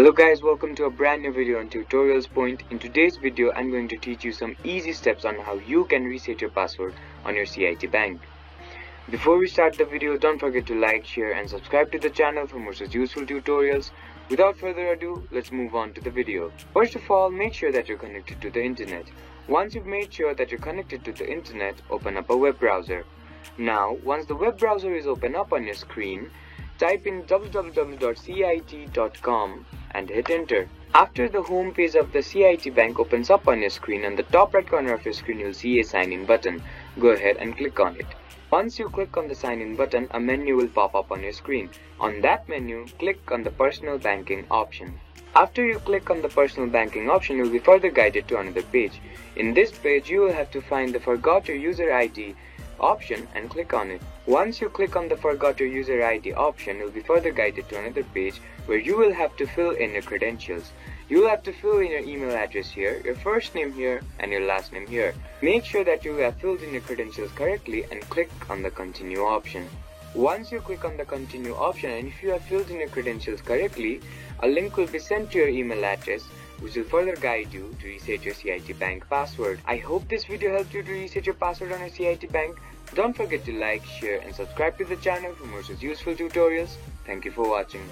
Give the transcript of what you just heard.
Hello guys, welcome to a brand new video on Tutorials Point. In today's video, I'm going to teach you some easy steps on how you can reset your password on your CIT Bank. Before we start the video, don't forget to like, share and subscribe to the channel for more such useful tutorials. Without further ado, let's move on to the video. First of all, make sure that you're connected to the internet. Once you've made sure that you're connected to the internet, open up a web browser. Now, once the web browser is open up on your screen, type in www.cit.com and hit enter. After the home page of the CIT Bank opens up on your screen, on the top right corner of your screen you'll see a sign in button. Go ahead and click on it. Once you click on the sign in button, a menu will pop up on your screen. On that menu, click on the personal banking option. After you click on the personal banking option, you'll be further guided to another page. In this page, you will have to find the forgot your user ID option and click on it. Once you click on the forgot your user ID option, you'll be further guided to another page where you will have to fill in your credentials. You'll have to fill in your email address here, your first name here and your last name here. Make sure that you have filled in your credentials correctly and click on the continue option. Once you click on the continue option and if you have filled in your credentials correctly, a link will be sent to your email address which will further guide you to reset your CIT Bank password. I hope this video helped you to reset your password on your CIT Bank. Don't forget to like, share and subscribe to the channel for more such useful tutorials. Thank you for watching.